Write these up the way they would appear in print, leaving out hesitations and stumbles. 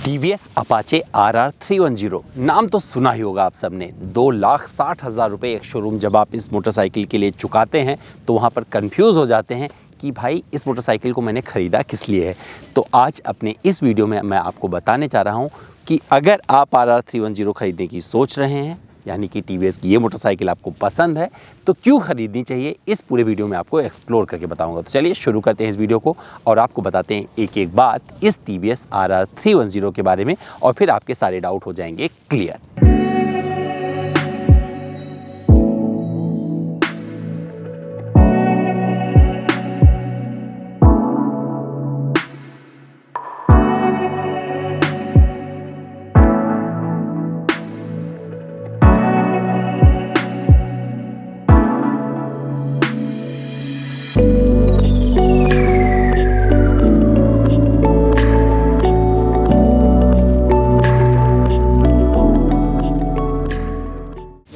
TVS Apache RR 310 नाम तो सुना ही होगा आप सबने। 2,60,000 रुपये एक शोरूम जब आप इस मोटरसाइकिल के लिए चुकाते हैं तो वहाँ पर कंफ्यूज हो जाते हैं कि भाई इस मोटरसाइकिल को मैंने ख़रीदा किस लिए है। तो आज अपने इस वीडियो में मैं आपको बताने चाह रहा हूँ कि अगर आप RR 310 ख़रीदने की सोच रहे हैं, यानी कि टीवीएस की ये मोटरसाइकिल आपको पसंद है, तो क्यों ख़रीदनी चाहिए, इस पूरे वीडियो में आपको एक्सप्लोर करके बताऊंगा। तो चलिए शुरू करते हैं इस वीडियो को और आपको बताते हैं एक एक बात इस टीवीएस RR 310 के बारे में, और फिर आपके सारे डाउट हो जाएंगे क्लियर।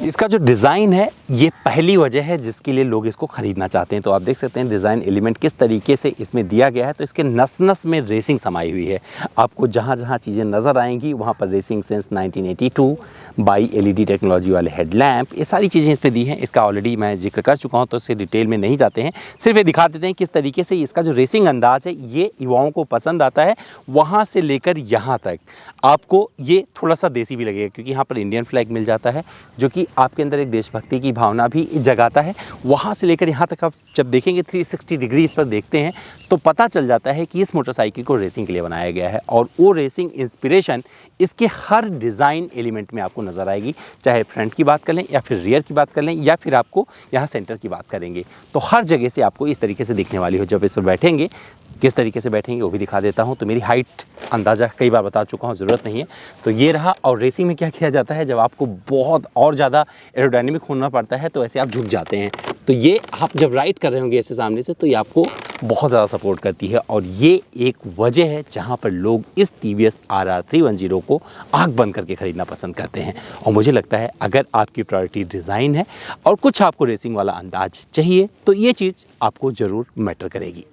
इसका जो डिज़ाइन है ये पहली वजह है जिसके लिए लोग इसको ख़रीदना चाहते हैं। तो आप देख सकते हैं डिज़ाइन एलिमेंट किस तरीके से इसमें दिया गया है। तो इसके नस नस में रेसिंग समाई हुई है। आपको जहाँ जहाँ चीज़ें नज़र आएंगी वहाँ पर racing sense 1982 by LED technology वाले हेडलैम्प, ये सारी चीज़ें इस पर दी हैं। इसका ऑलरेडी मैं जिक्र कर चुका हूँ तो इससे डिटेल में नहीं जाते हैं, सिर्फ ये दिखा देते हैं किस तरीके से इसका जो रेसिंग अंदाज़ है ये युवाओं को पसंद आता है। वहाँ से लेकर यहाँ तक आपको ये थोड़ा सा देसी भी लगेगा, क्योंकि यहाँ पर इंडियन फ्लैग मिल जाता है जो कि आपके अंदर एक देशभक्ति की भावना भी जगाता है। वहाँ से लेकर यहाँ तक आप जब देखेंगे 360 डिग्री इस पर देखते हैं तो पता चल जाता है कि इस मोटरसाइकिल को रेसिंग के लिए बनाया गया है, और वो रेसिंग इंस्पिरेशन इसके हर डिज़ाइन एलिमेंट में आपको नज़र आएगी। चाहे फ्रंट की बात कर लें या फिर रियर की बात कर लें या फिर आपको यहाँ सेंटर की बात करेंगे, तो हर जगह से आपको इस तरीके से दिखने वाली हो। जब इस पर बैठेंगे किस तरीके से बैठेंगे वो भी दिखा देता हूँ। तो मेरी हाइट अंदाज़ा कई बार बता चुका हूँ, ज़रूरत नहीं है। तो ये रहा। और रेसिंग में क्या किया जाता है, जब आपको बहुत और ज़्यादा एरोडायनेमिक होना पड़ता है तो ऐसे आप झुक जाते हैं। तो ये आप जब राइड कर रहे होंगे ऐसे सामने से तो ये आपको बहुत ज़्यादा सपोर्ट करती है, और ये एक वजह है जहाँ पर लोग इस टीवीएस RR 310 को आँख बंद करके ख़रीदना पसंद करते हैं। और मुझे लगता है अगर आपकी प्रायोरिटी डिज़ाइन है और कुछ आपको रेसिंग वाला अंदाज चाहिए तो ये चीज़ आपको ज़रूर मैटर करेगी।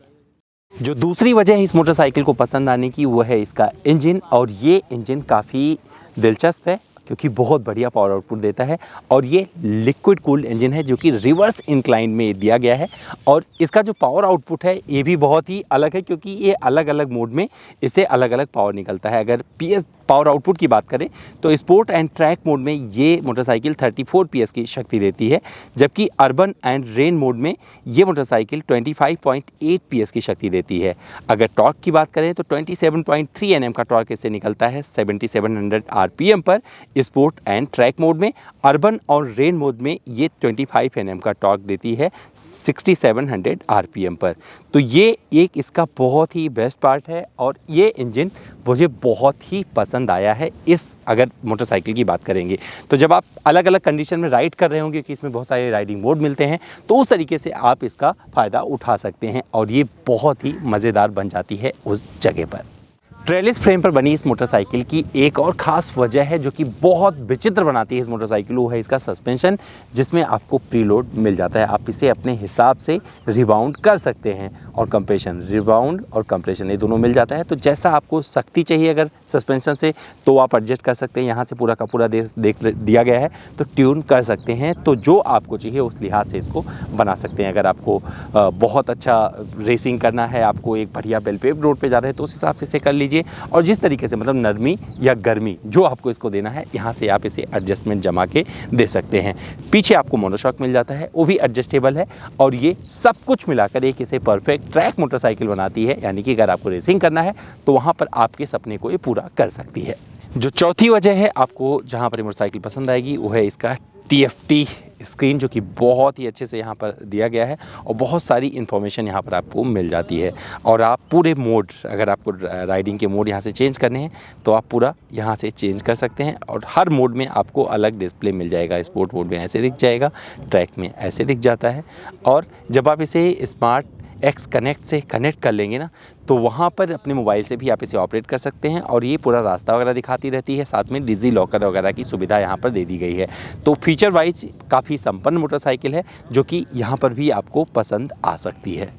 जो दूसरी वजह है इस मोटरसाइकिल को पसंद आने की वो है इसका इंजन, और ये इंजन काफ़ी दिलचस्प है क्योंकि बहुत बढ़िया पावर आउटपुट देता है। और ये लिक्विड कूल्ड इंजन है जो कि रिवर्स इंक्लाइन में दिया गया है, और इसका जो पावर आउटपुट है ये भी बहुत ही अलग है क्योंकि ये अलग अलग मोड में इससे अलग अलग पावर निकलता है। अगर PS पावर आउटपुट की बात करें तो स्पोर्ट एंड ट्रैक मोड में ये मोटरसाइकिल 34 PS की शक्ति देती है, जबकि अर्बन एंड रेन मोड में ये मोटरसाइकिल 25.8 PS की शक्ति देती है। अगर टॉर्क की बात करें तो 27.3 Nm का टॉर्क इससे निकलता है 7700 RPM पर स्पोर्ट एंड ट्रैक मोड में। अर्बन और रेन मोड में ये 25 Nm का टॉर्क देती है 6700 RPM पर। तो ये एक इसका बहुत ही बेस्ट पार्ट है, और ये इंजन मुझे बहुत ही पसंद आया है। इस अगर मोटरसाइकिल की बात करेंगे तो जब आप अलग अलग कंडीशन में राइड कर रहे होंगे कि इसमें बहुत सारे राइडिंग मोड मिलते हैं, तो उस तरीके से आप इसका फ़ायदा उठा सकते हैं, और ये बहुत ही मज़ेदार बन जाती है उस जगह पर। ट्रेलिस फ्रेम पर बनी इस मोटरसाइकिल की एक और ख़ास वजह है जो कि बहुत विचित्र बनाती है इस मोटरसाइकिल, वो है इसका सस्पेंशन, जिसमें आपको प्रीलोड मिल जाता है। आप इसे अपने हिसाब से रिबाउंड कर सकते हैं, और कंप्रेशन, रिबाउंड और कंप्रेशन ये दोनों मिल जाता है। तो जैसा आपको सख्ती चाहिए अगर सस्पेंशन से तो आप एडजस्ट कर सकते हैं। यहाँ से पूरा का पूरा देख दिया गया है तो ट्यून कर सकते हैं। तो जो आपको चाहिए उस लिहाज से इसको बना सकते हैं। अगर आपको बहुत अच्छा रेसिंग करना है, आपको एक बढ़िया बेल पेव रोड पर जा रहे हैं तो उस हिसाब से इसे कर लीजिए, और जिस तरीके से मतलब नरमी या गर्मी जो आपको इसको देना है यहाँ से आप इसे एडजस्टमेंट जमा के दे सकते हैं। पीछे आपको मोनोशॉक मिल जाता है, वो भी एडजस्टेबल है, और ये सब कुछ मिलाकर एक इसे परफेक्ट ट्रैक मोटरसाइकिल बनाती है। यानी कि अगर आपको रेसिंग करना है तो वहाँ पर आपके सपने को ये पूरा कर सकती है। जो चौथी वजह है आपको जहाँ पर मोटरसाइकिल पसंद आएगी वो है इसका TFT स्क्रीन, जो कि बहुत ही अच्छे से यहाँ पर दिया गया है, और बहुत सारी इन्फॉर्मेशन यहाँ पर आपको मिल जाती है। और आप पूरे मोड, अगर आपको राइडिंग के मोड यहाँ से चेंज करने हैं तो आप पूरा यहाँ से चेंज कर सकते हैं, और हर मोड में आपको अलग डिस्प्ले मिल जाएगा। स्पोर्ट मोड में ऐसे दिख जाएगा, ट्रैक में ऐसे दिख जाता है, और जब आप इसे स्मार्ट X कनेक्ट से कनेक्ट कर लेंगे ना तो वहाँ पर अपने मोबाइल से भी आप इसे ऑपरेट कर सकते हैं, और ये पूरा रास्ता वगैरह दिखाती रहती है। साथ में डिजी लॉकर वगैरह की सुविधा यहाँ पर दे दी गई है। तो फीचर वाइज काफ़ी संपन्न मोटरसाइकिल है जो कि यहाँ पर भी आपको पसंद आ सकती है।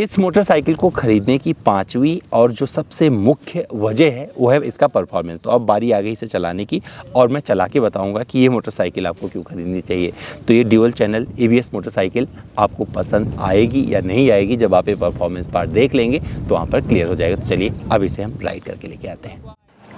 इस मोटरसाइकिल को ख़रीदने की पांचवी और जो सबसे मुख्य वजह है वो है इसका परफॉर्मेंस। तो अब बारी आ गई इसे चलाने की और मैं चला के बताऊंगा कि ये मोटरसाइकिल आपको क्यों ख़रीदनी चाहिए। तो ये ड्यूल चैनल ABS मोटरसाइकिल आपको पसंद आएगी या नहीं आएगी, जब आप ये परफॉर्मेंस पार्ट देख लेंगे तो वहाँ पर क्लियर हो जाएगा। तो चलिए अब इसे हम राइड करके लेके आते हैं।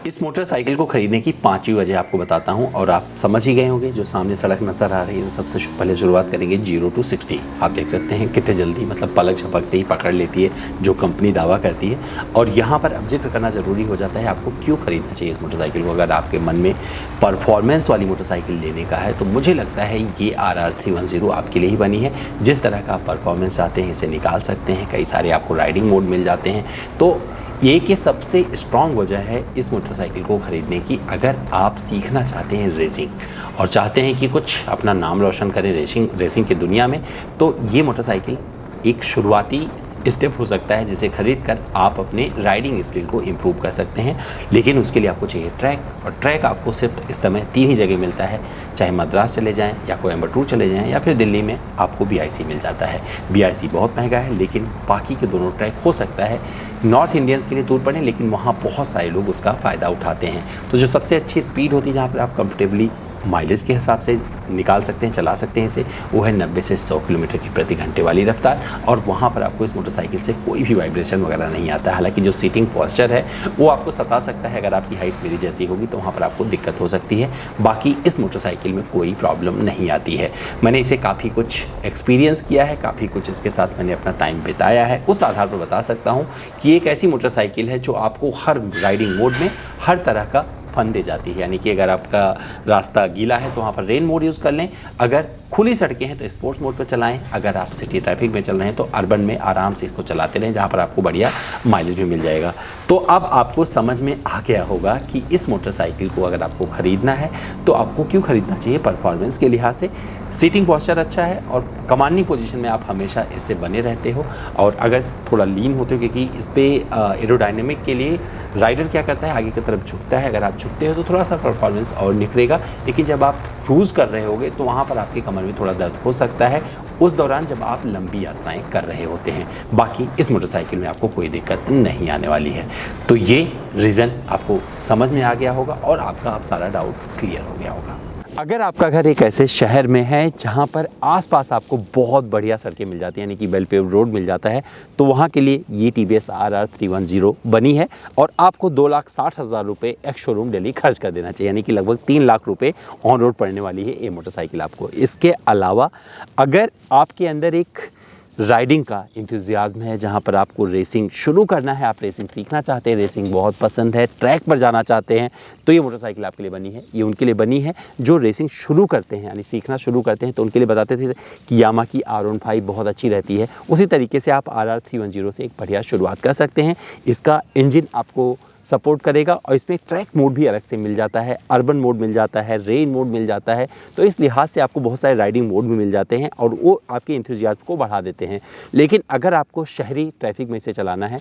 इस मोटरसाइकिल को ख़रीदने की पांचवी वजह आपको बताता हूं और आप समझ ही गए होंगे। जो सामने सड़क नज़र आ रही है तो सबसे पहले शुरुआत करेंगे 0 to 60। आप देख सकते हैं कितने जल्दी, मतलब पलक झपकते ही पकड़ लेती है जो कंपनी दावा करती है। और यहाँ पर अब जिक्र करना ज़रूरी हो जाता है आपको क्यों ख़रीदना चाहिए इस मोटरसाइकिल को। अगर आपके मन में परफॉर्मेंस वाली मोटरसाइकिल लेने का है तो मुझे लगता है ये RR 310 आपके लिए ही बनी है। जिस तरह का आप परफॉर्मेंस चाहते हैं इसे निकाल सकते हैं। कई सारे आपको राइडिंग मोड मिल जाते हैं। तो ये कि सबसे स्ट्रॉन्ग वजह है इस मोटरसाइकिल को ख़रीदने की। अगर आप सीखना चाहते हैं रेसिंग और चाहते हैं कि कुछ अपना नाम रोशन करें रेसिंग की दुनिया में, तो ये मोटरसाइकिल एक शुरुआती स्टेप हो सकता है जिसे खरीद कर आप अपने राइडिंग स्किल को इम्प्रूव कर सकते हैं। लेकिन उसके लिए आपको चाहिए ट्रैक, और ट्रैक आपको सिर्फ इस समय 3 ही जगह मिलता है। चाहे मद्रास चले जाएं या कोयम्बटूर चले जाएं या फिर दिल्ली में आपको BIC मिल जाता है। BIC बहुत महंगा है, लेकिन बाकी के दोनों ट्रैक हो सकता है नॉर्थ इंडियंस के लिए दूर पड़े, लेकिन वहाँ बहुत सारे लोग उसका फ़ायदा उठाते हैं। तो जो सबसे अच्छी स्पीड होती है जहाँ पर आप कंफर्टेबली माइलेज के हिसाब से निकाल सकते हैं, चला सकते हैं इसे, वो है 90 से 100 किलोमीटर की प्रति घंटे वाली रफ्तार। और वहाँ पर आपको इस मोटरसाइकिल से कोई भी वाइब्रेशन वगैरह नहीं आता है। हालांकि जो सीटिंग पोस्चर है वो आपको सता सकता है, अगर आपकी हाइट मेरी जैसी होगी तो वहाँ पर आपको दिक्कत हो सकती है। बाकी इस मोटरसाइकिल में कोई प्रॉब्लम नहीं आती है। मैंने इसे काफ़ी कुछ एक्सपीरियंस किया है, काफ़ी कुछ इसके साथ मैंने अपना टाइम बिताया है। उस आधार पर बता सकता हूँ कि एक ऐसी मोटरसाइकिल है जो आपको हर राइडिंग मोड में हर तरह का फन दे जाती है। यानी कि अगर आपका रास्ता गीला है तो वहाँ पर रेन मोड यूज़ कर लें, अगर खुली सड़कें हैं तो स्पोर्ट्स मोड पर चलाएं, अगर आप सिटी ट्रैफिक में चल रहे हैं तो अर्बन में आराम से इसको चलाते रहें, जहाँ पर आपको बढ़िया माइलेज भी मिल जाएगा। तो अब आपको समझ में आ गया होगा कि इस मोटरसाइकिल को अगर आपको ख़रीदना है तो आपको क्यों ख़रीदना चाहिए। परफॉर्मेंस के लिहाज से सीटिंग पोस्चर अच्छा है और कमांडिंग पोजीशन में आप हमेशा इससे बने रहते हो। और अगर थोड़ा लीन होते हो, क्योंकि इस पर एरोडायनेमिक के लिए राइडर क्या करता है आगे की तरफ झुकता है, अगर आप झुकते हो तो थोड़ा सा परफॉर्मेंस और निखरेगा। लेकिन जब आप क्रूज़ कर रहे होगे तो वहाँ पर आपकी कमर में थोड़ा दर्द हो सकता है उस दौरान जब आप लंबी यात्राएं कर रहे होते हैं। बाकी इस मोटरसाइकिल में आपको कोई दिक्कत नहीं आने वाली है। तो ये रीज़न आपको समझ में आ गया होगा और आपका अब सारा डाउट क्लियर हो गया होगा। अगर आपका घर एक ऐसे शहर में है जहाँ पर आसपास आपको बहुत बढ़िया सड़कें मिल जाती हैं, यानी कि वेल पेव्ड रोड मिल जाता है, तो वहाँ के लिए ये TVS RR 310 बनी है। और आपको 2,60,000 रुपये एक्स शोरूम डेली खर्च कर देना चाहिए, यानी कि लगभग 3 लाख रुपये ऑन रोड पड़ने वाली है ये मोटरसाइकिल आपको। इसके अलावा अगर आपके अंदर एक राइडिंग का इंथुजियाज्म है, जहाँ पर आपको रेसिंग शुरू करना है, आप रेसिंग सीखना चाहते हैं, रेसिंग बहुत पसंद है, ट्रैक पर जाना चाहते हैं, तो ये मोटरसाइकिल आपके लिए बनी है। ये उनके लिए बनी है जो रेसिंग शुरू करते हैं, यानी सीखना शुरू करते हैं। तो उनके लिए बताते थे कि यामा की R15 बहुत अच्छी रहती है, उसी तरीके से आप RR 310 से एक बढ़िया शुरुआत कर सकते हैं। इसका इंजन आपको सपोर्ट करेगा और इसमें ट्रैक मोड भी अलग से मिल जाता है, अर्बन मोड मिल जाता है, रेन मोड मिल जाता है। तो इस लिहाज से आपको बहुत सारे राइडिंग मोड भी मिल जाते हैं और वो आपके इंथुजियाज्म को बढ़ा देते हैं। लेकिन अगर आपको शहरी ट्रैफिक में इसे चलाना है,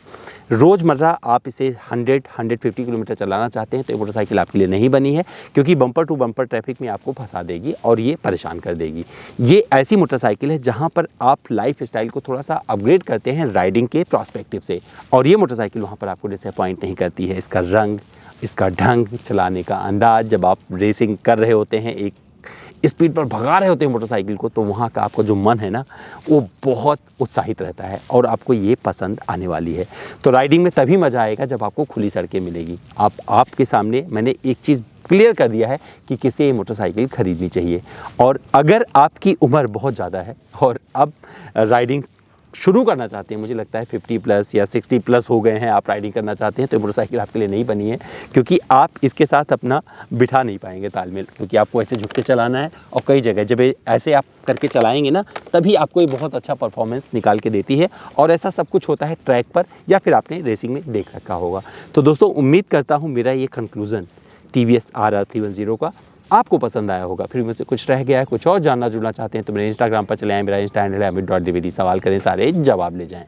रोज़मर्रा आप इसे 100-150 किलोमीटर चलाना चाहते हैं, तो ये मोटरसाइकिल आपके लिए नहीं बनी है, क्योंकि बम्पर टू बम्पर ट्रैफिक में आपको फंसा देगी और ये परेशान कर देगी। ये ऐसी मोटरसाइकिल है जहाँ पर आप लाइफ स्टाइल को थोड़ा सा अपग्रेड करते हैं राइडिंग के प्रॉस्पेक्टिव से, और ये मोटरसाइकिल वहाँ पर आपको डिसअपॉइंट नहीं करती है। इसका रंग, इसका ढंग, चलाने का अंदाज, जब आप रेसिंग कर रहे होते हैं, एक स्पीड पर भगा रहे होते हैं मोटरसाइकिल को, तो वहाँ का आपका जो मन है ना वो बहुत उत्साहित रहता है और आपको ये पसंद आने वाली है। तो राइडिंग में तभी मज़ा आएगा जब आपको खुली सड़कें मिलेगी। आपके सामने मैंने एक चीज़ क्लियर कर दिया है कि किसे ये मोटरसाइकिल ख़रीदनी चाहिए। और अगर आपकी उम्र बहुत ज़्यादा है और अब राइडिंग शुरू करना चाहते हैं, मुझे लगता है 50+ या 60+ हो गए हैं, आप राइडिंग करना चाहते हैं, तो मोटरसाइकिल आपके लिए नहीं बनी है, क्योंकि आप इसके साथ अपना बिठा नहीं पाएंगे तालमेल, क्योंकि आपको ऐसे झुक के चलाना है। और कई जगह जब ऐसे आप करके चलाएंगे ना, तभी आपको ये बहुत अच्छा परफॉर्मेंस निकाल के देती है। और ऐसा सब कुछ होता है ट्रैक पर, या फिर आपने रेसिंग में देख रखा होगा। तो दोस्तों, उम्मीद करता हूँ मेरा ये कंक्लूज़न TVS RR 310 का आपको पसंद आया होगा। फिर मुझसे कुछ रह गया है, कुछ और जानना जुड़ना चाहते हैं, तो मेरे इंस्टाग्राम पर चले आएँ। मेरा इंस्टा हैंडल है amit.dwivedi। सवाल करें, सारे जवाब ले जाएं।